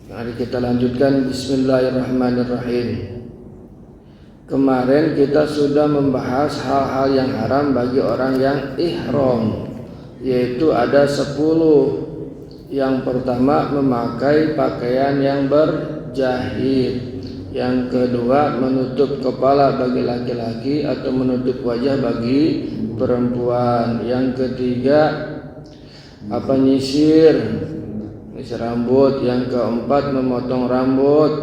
Mari kita lanjutkan. Bismillahirrahmanirrahim. Kemarin kita sudah membahas hal-hal yang haram bagi orang yang ihram, yaitu ada 10. Yang pertama, memakai pakaian yang berjahit. Yang kedua, menutup kepala bagi laki-laki atau menutup wajah bagi perempuan. Yang ketiga, nyisir rambut. Yang keempat, memotong rambut.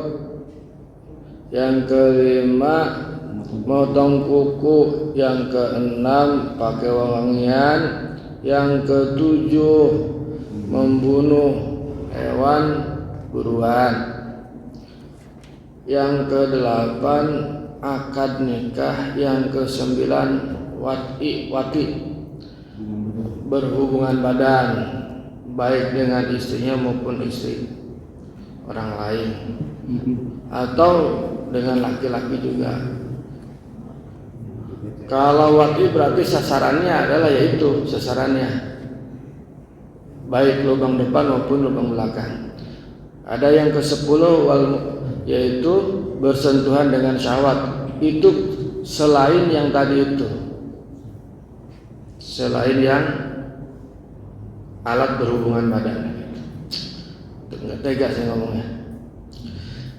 Yang kelima, motong kuku. Yang keenam, pakai wangian. Yang ketujuh, membunuh hewan buruan. Yang kedelapan, akad nikah. Yang kesembilan, wati, berhubungan badan baik dengan istrinya maupun istri orang lain atau dengan laki-laki juga. Kalau wati berarti sasarannya adalah yaitu sasarannya baik lubang depan maupun lubang belakang. Ada yang ke-10 yaitu bersentuhan dengan syahwat. Itu selain yang tadi itu, selain yang alat berhubungan badan. Enggak tega saya ngomongnya.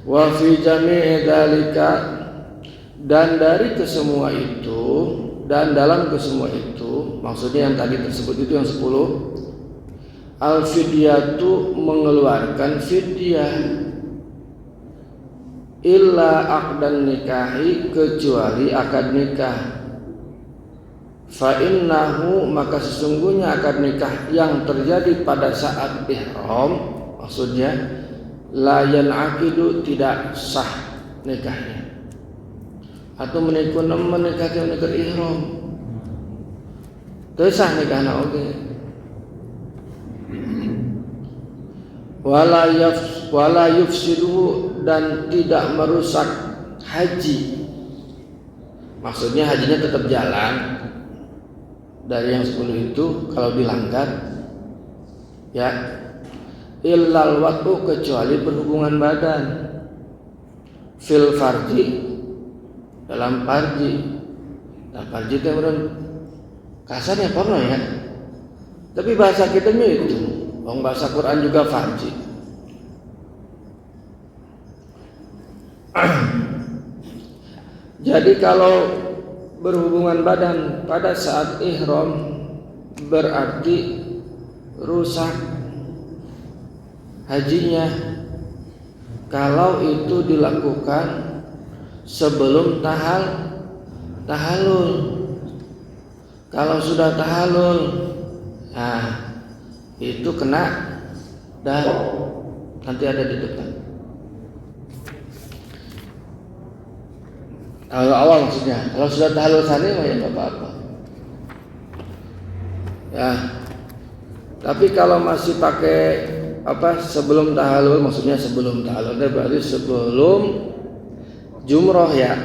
Wa fi jami'i dzalika, dan dari kesemua itu, dan dalam kesemua itu, maksudnya yang tadi tersebut itu yang 10, al-fidyatu, mengeluarkan fidyah, illa aqdan nikahi, kecuali akad nikah. Fa innahu, maka sesungguhnya akad nikah yang terjadi pada saat ihram, maksudnya la yan'aqidu, tidak sah nikahnya. Atau menikahkan nikah ihram teu sah nikahna oge. Wala yufsidu, dan tidak merusak haji. Maksudnya hajinya tetap jalan. Dari yang 10 itu kalau dilanggar ya, illal watu, kecuali berhubungan badan, fil farji, dalam farji. Nah, farji itu kasarnya porno ya, tapi bahasa kitanya itu, bahasa Quran juga farji. Jadi kalau berhubungan badan pada saat ihram berarti rusak hajinya. Kalau itu dilakukan sebelum tahallul. Kalau sudah tahallul, nah itu kena, dan nanti ada di depan. Awal maksudnya. Kalau sudah tahallul sani mah ya enggak apa-apa. Ya. Tapi kalau masih pakai sebelum tahallul, maksudnya sebelum tahallul berarti sebelum jumroh ya.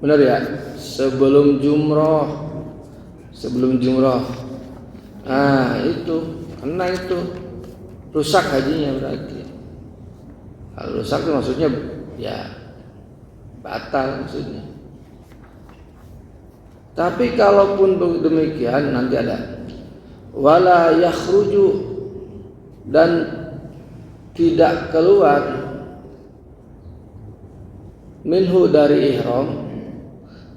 Benar ya? Sebelum jumroh. Nah, itu kena, itu rusak hajinya berarti. Kalau rusak itu maksudnya ya batal maksudnya. Tapi kalaupun demikian, nanti ada wala yakhruju, dan tidak keluar minhu, dari ihram,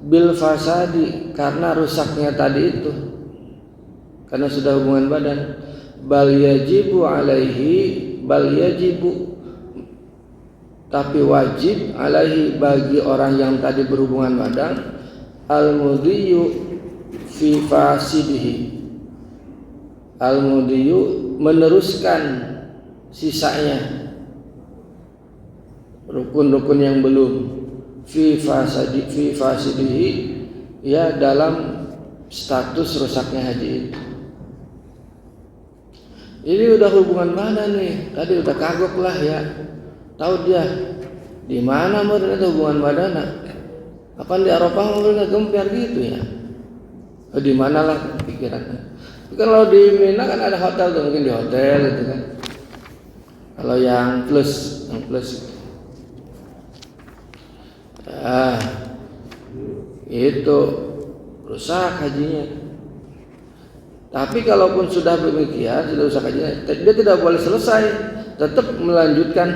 bil fasadi, karena rusaknya tadi itu, karena sudah hubungan badan. Bal yajibu, tapi wajib alaihi, bagi orang yang tadi berhubungan badan, al-mudhiyu fi fasidihi, al-mudhiyu, meneruskan sisanya, rukun-rukun yang belum, fi fasidihi, ya dalam status rusaknya haji itu. Ini udah hubungan badan nih, tadi udah kagok lah ya. Tahu dia di mana mau ternyata hubungan badan? Apa di Arafah mau gemper gitu ya? Di mana lah pikirannya? Kan kalau di Mina kan ada hotel tuh, mungkin di hotel gitu kan. Kalau yang plus itu rusak hajinya. Tapi kalaupun sudah demikian, sudah rusak hajinya, dia tidak boleh selesai, tetap melanjutkan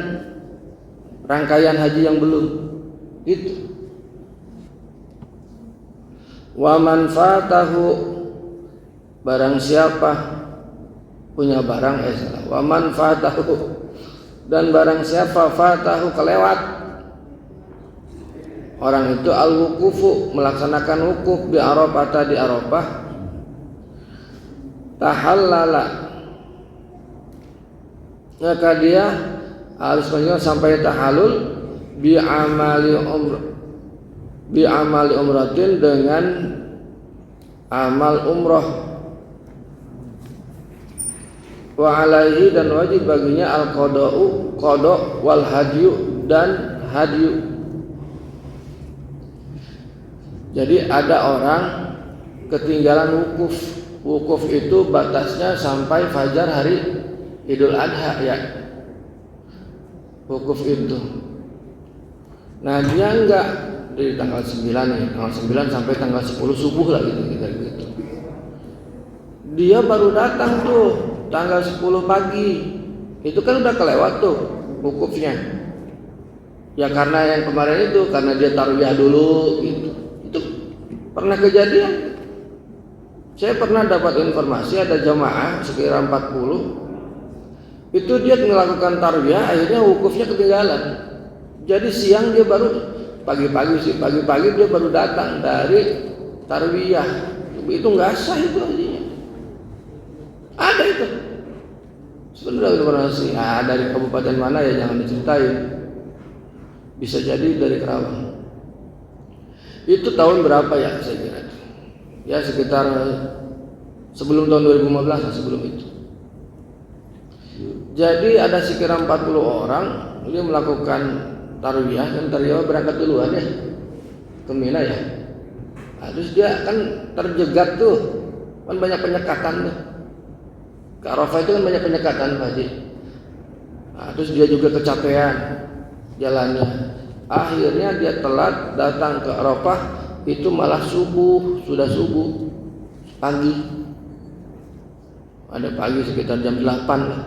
rangkaian haji yang belum. Itu. Wa man fatahu, barang siapa punya barang wa man fatahu, dan barang siapa fatahu kelewat orang itu al-wukufu, melaksanakan wukuf di Arafah, di Arafah, tahallala, maka dia harus sampai tahallul bi amali umratin, dengan amal umrah, wa alaihi, dan wajib baginya al-qada'u, qada', wal hadyu, dan hadyu. Jadi ada orang ketinggalan wukuf. Wukuf itu batasnya sampai fajar hari Idul Adha ya. Wukuf itu. Nah, dia enggak dari tanggal 9 ya, tanggal 9 sampai tanggal 10 subuh lah gitu. Dia baru datang tuh tanggal 10 pagi. Itu kan udah kelewat tuh wukufnya. Ya karena yang kemarin itu karena dia tarwiyah dulu gitu. Itu pernah kejadian. Saya pernah dapat informasi ada jamaah sekitar 40. Itu dia melakukan tarwiyah, akhirnya wukufnya ketinggalan. Jadi siang dia baru pagi-pagi dia baru datang dari tarwiyah. Itu nggak sah itu artinya. Ada itu. Sebenarnya informasi. Nah, dari kabupaten mana ya jangan diceritain. Bisa jadi dari Kerawang. Itu tahun berapa ya saya kira? Ya sekitar sebelum tahun 2015, sebelum itu. Jadi ada sekitar 40 orang dia melakukan tarwiyah, dan tarwiyah berangkat duluan ya ke Mina ya. Nah, terus dia kan terjegat tuh, kan banyak penyekatan tuh. Ke Arafah itu kan banyak penyekatan Pak Haji. Nah, terus dia juga kecapean jalannya. Akhirnya dia telat datang ke Arafah, itu malah sudah subuh pagi. Ada pagi sekitar jam 8 lah.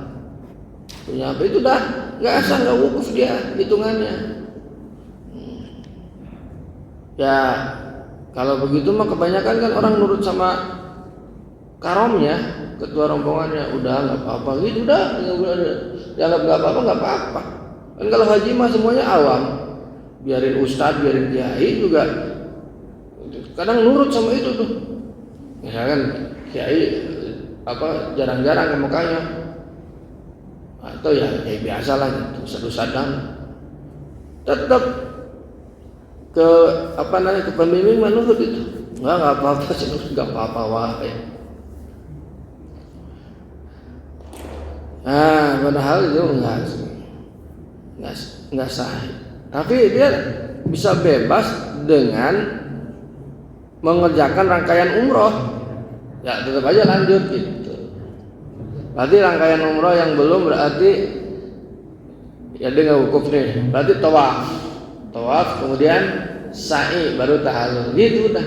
Punya apa itu dah nggak asal, nggak wukuf dia hitungannya. Ya kalau begitu mah kebanyakan kan orang nurut sama karomnya, ketua rombongannya, udah nggak apa-apa gitu, udah dianggap nggak apa-apa. Kan kalau haji mah semuanya awam, biarin ustadz, biarin kiai juga kadang nurut sama itu tuh. Ya kan kiai jarang-jarang ke Mekahnya, atau ya kayak biasa lah gitu, sadu-sadan tetap ke ke pembimbing menurut itu. Nggak apa-apa sih, nggak apa-apa wah. Nah, padahal itu nggak sah. Tapi dia bisa bebas dengan mengerjakan rangkaian umroh. Ya tetap aja lanjut gitu. Berarti rangkaian umroh yang belum berarti ya dia nggak wukuf nih. Berarti tawaf kemudian sa'i baru tahallul gitu udah.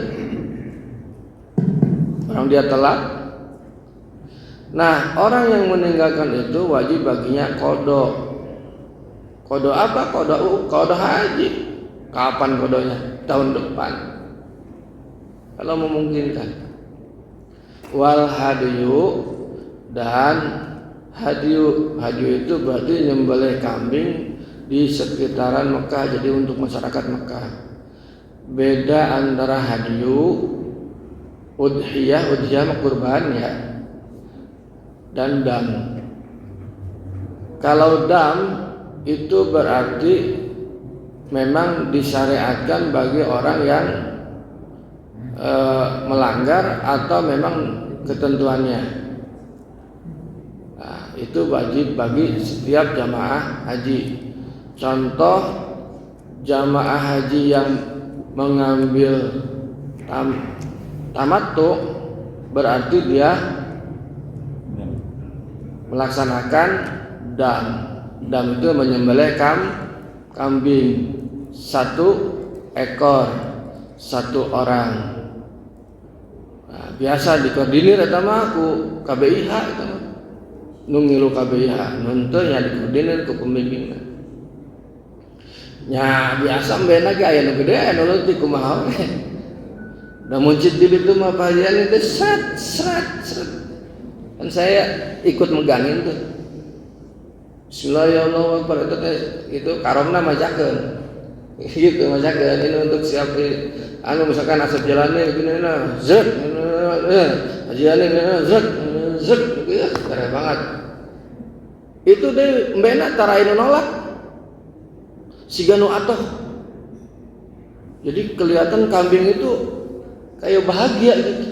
Orang dia telat. Nah, orang yang meninggalkan itu wajib baginya qada. Qada apa? Qada haji. Kapan qadanya? Tahun depan. Kalau memungkinkan. Wal hadyu, dan hadyu itu berarti nyembelih kambing di sekitaran Mekah, jadi untuk masyarakat Mekah. Beda antara hadyu, udhiyah kurban ya, dan dam. Kalau dam itu berarti memang disyariatkan bagi orang yang melanggar atau memang ketentuannya. Nah, itu wajib bagi setiap jamaah haji. Contoh jamaah haji yang mengambil tamattu berarti dia melaksanakan dam. Dam itu menyembelih kambing 1 ekor 1 orang. Nah, biasa dikoordinir eta mah ku KBIH eta mah. Nu ngilu KBIH, nu teu nya dikoordinir ku pembimbingna. Nya biasa mbena ge aya nu gede anu leutik kumaha we. Da muncit di ditu mah pajian itu sret. Kan saya ikut megangin tuh. Bismillahirrahmanirrahim itu karomna majakeun. Gitu majakeun ini untuk siap anu misalkan asap jalannya begini nah zet ajiannya zet gitu ya keren banget. Itu deh mbena tarain nolak siga nu atoh. Jadi kelihatan kambing itu kayak bahagia gitu.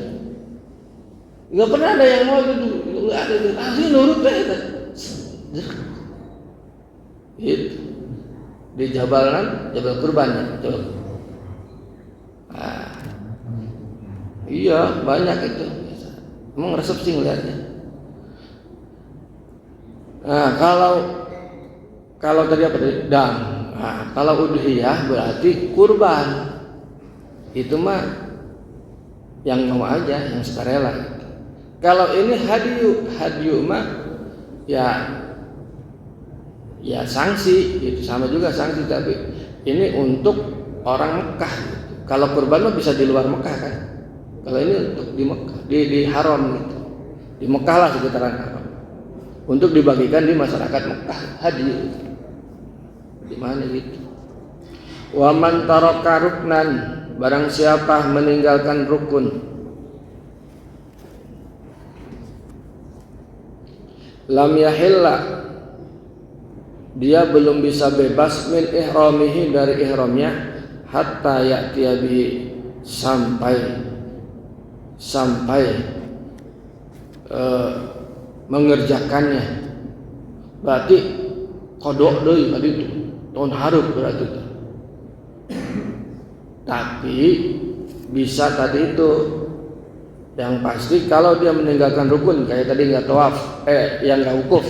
Enggak pernah ada yang mau gitu. Enggak ada itu. Asli nurut deh itu. Gitu. Di Jabal Kurban ya. Nah, iya banyak itu. Emang resep sih ngeliatnya. Nah kalau tadi apa tadi? Dam. Nah, kalau udhiyah berarti kurban. Itu mah yang mau aja, yang sukarela. Kalau ini hadiyu mah ya sanksi, itu sama juga sanksi, tapi ini untuk orang Mekah. Kalau kurban mah bisa di luar Mekah kan. Kalau ini untuk di Mekah, di haram gitu. Di Mekah lah sekitaran haram. Untuk dibagikan di masyarakat Mekah hadiyu. Di mana gitu. Wa man taraka ruknan, barang siapa meninggalkan rukun. Lam yahilla, dia belum bisa bebas min ihramihi, dari ihramnya, hatta ya'tiya bihi, sampai mengerjakannya. Berarti kodok deui tadi itu tahun hareup berarti itu. Tapi bisa tadi itu yang pasti kalau dia meninggalkan rukun kayak tadi nggak tawaf, yang nggak wukuf,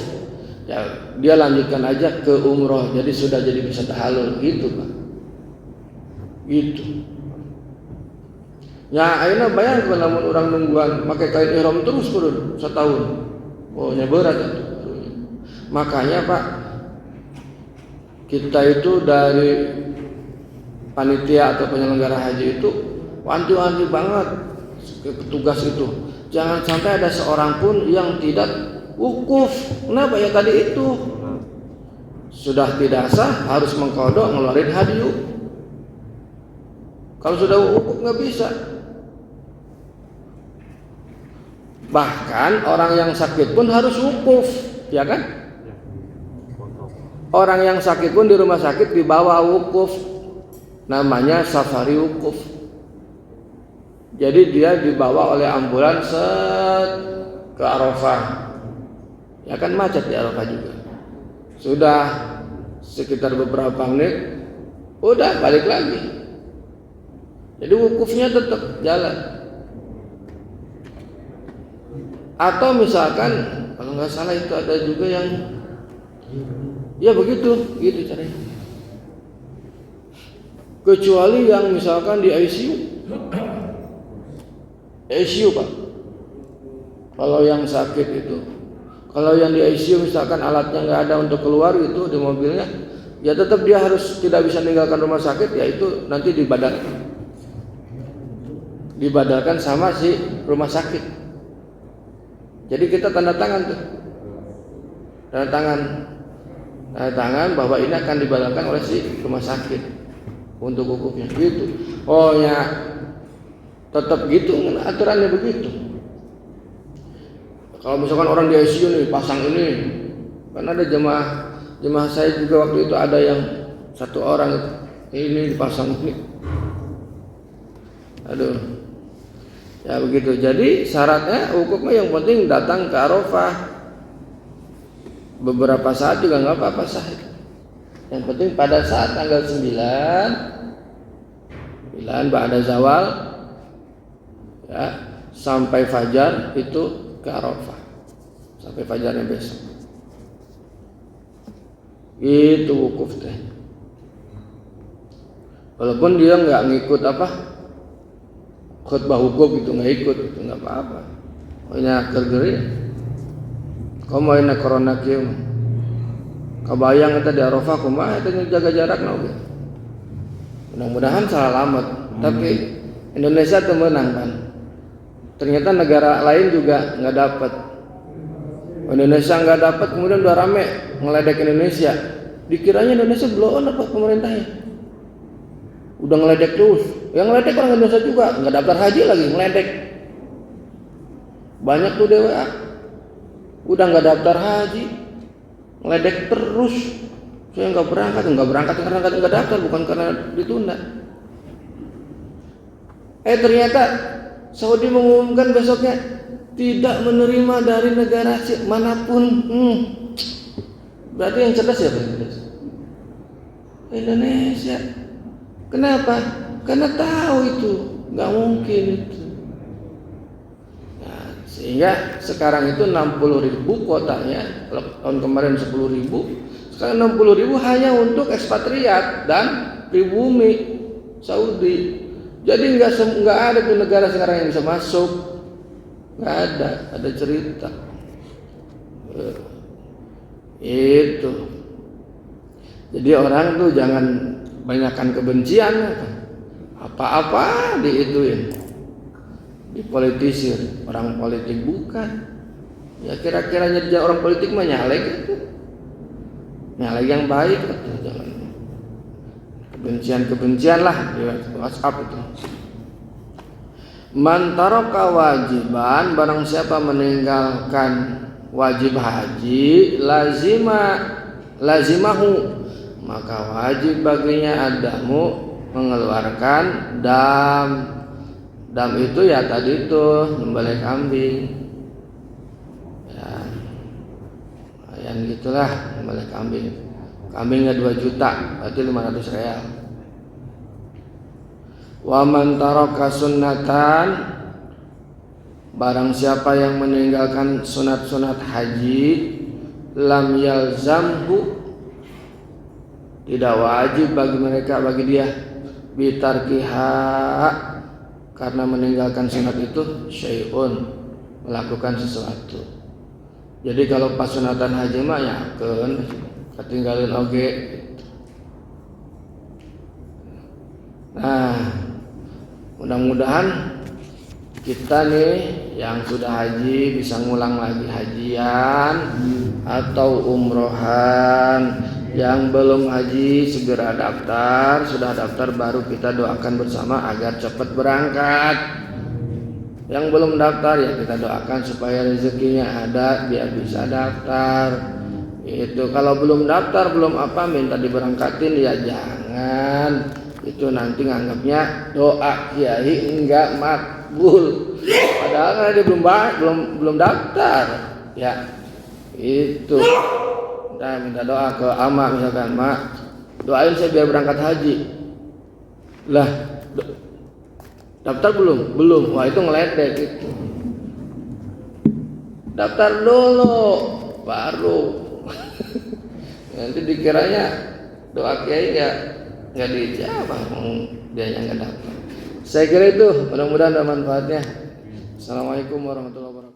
ya dia lanjutkan aja ke umroh, jadi sudah jadi bisa tahallul gitu Pak. Gitu. Ya ayeuna bayangkeun lamun urang nungguan make kain ihram terus kurun setahun. Oh nya berat itu. Makanya Pak, kita itu dari panitia atau penyelenggara haji itu wanti-wanti banget ke petugas itu. Jangan sampai ada seorang pun yang tidak wukuf. Kenapa ya tadi itu? Sudah tidak sah, harus mengkodok ngeluarin hadiyu. Kalau sudah wukuf nggak bisa. Bahkan orang yang sakit pun harus wukuf, ya kan? Orang yang sakit pun di rumah sakit dibawa wukuf, namanya safari wukuf. Jadi dia dibawa oleh ambulans ke Arafah. Ya kan macet di Arafah juga. Sudah sekitar beberapa menit, udah balik lagi. Jadi wukufnya tetap jalan. Atau misalkan kalau nggak salah itu ada juga yang ya begitu, gitu caranya. Kecuali yang misalkan di ICU Pak. Kalau yang sakit itu, kalau yang di ICU misalkan alatnya nggak ada untuk keluar itu di mobilnya, ya tetap dia harus tidak bisa meninggalkan rumah sakit, ya itu nanti dibadalkan sama si rumah sakit. Jadi kita tanda tangan tuh, tanda tangan bahwa ini akan dibadalkan oleh si rumah sakit untuk wukufnya gitu. Oh ya, tetap gitu, aturannya begitu. Kalau misalkan orang di ICU nih pasang ini, kan ada jemaah saya juga waktu itu ada yang satu orang ini dipasang ini. Aduh, ya begitu. Jadi syaratnya wukufnya yang penting datang ke Arafah. Beberapa saat juga nggak apa-apa sah. Yang penting pada saat tanggal 9 ba'da zawal ya, sampai fajar itu ke Arafah, sampai fajarnya besok. Itu wukuf teh. Walaupun dia nggak ngikut khutbah wukuf itu nggak ikut, itu nggak apa-apa. Pokoknya kergeri. Kau mau ini corona kieu. Kabayang eta di Arafah kumaha eta jaga jarak naon. Mudah-mudahan selamat. Tapi Indonesia tuh menang kan. Ternyata negara lain juga nggak dapat. Indonesia nggak dapat, kemudian udah rame ngeledek Indonesia. Dikiranya Indonesia blow on apa pemerintahnya. Udah ngeledek terus. Yang ngeledek orang Indonesia juga, nggak daftar haji lagi ngeledek. Banyak tuh DWA. Udah nggak daftar haji, ngeledek terus. Saya nggak berangkat karena nggak daftar, bukan karena ditunda. Ternyata Saudi mengumumkan besoknya tidak menerima dari negara manapun. Berarti yang cerdas siapa? Indonesia. Kenapa? Karena tahu itu nggak mungkin itu. Nah, sehingga sekarang itu 60.000 kuotanya. Kalau tahun kemarin 10.000, sekarang 60.000 hanya untuk ekspatriat dan pribumi Saudi. Jadi nggak ada tuh negara sekarang yang bisa masuk, nggak ada cerita. Itu. Jadi orang tuh jangan banyakkan kebencian, apa-apa diituin, dipolitisir. Orang politik bukan. Ya kira-kira jadi orang politik mah nyalek itu, nyalek yang baik itu, jangan kebencian lah di WhatsApp itu. Man taraka wajiban, barang siapa meninggalkan wajib haji, lazimahu, maka wajib baginya adamu mengeluarkan dam. Dam itu ya tadi itu nyembelih kambing. Ya, yang gitulah nyembelih kambing. Kambingnya 2 juta, berarti 500 real. Wa man taraka sunnatan, barang siapa yang meninggalkan sunat-sunat haji, lam yalzamhu, tidak wajib bagi dia, bitarkiha, karena meninggalkan sunat itu syai'un, melakukan sesuatu. Jadi kalau pas sunatan haji mah ya ketinggalin oge. Nah, mudah-mudahan kita nih yang sudah haji bisa ngulang lagi hajian atau umrohan. Yang belum haji segera daftar, sudah daftar baru kita doakan bersama agar cepat berangkat. Yang belum daftar ya kita doakan supaya rezekinya ada biar bisa daftar. Itu kalau belum daftar belum minta diberangkatin ya jangan. Itu nanti nganggapnya doa kiai enggak makbul. Padahal kan dia belum daftar. Ya. Itu. Kita minta doa ke ama misalkan, "Mak, doain saya biar berangkat haji." Lah, daftar belum? Belum. Wah, itu ngeledek itu. Daftar dulu baru. Nanti dikiranya doa kiai enggak dijawab, dia yang enggak daftar. Saya kira itu, mudah-mudahan ada manfaatnya. Assalamualaikum warahmatullahi wabarakatuh.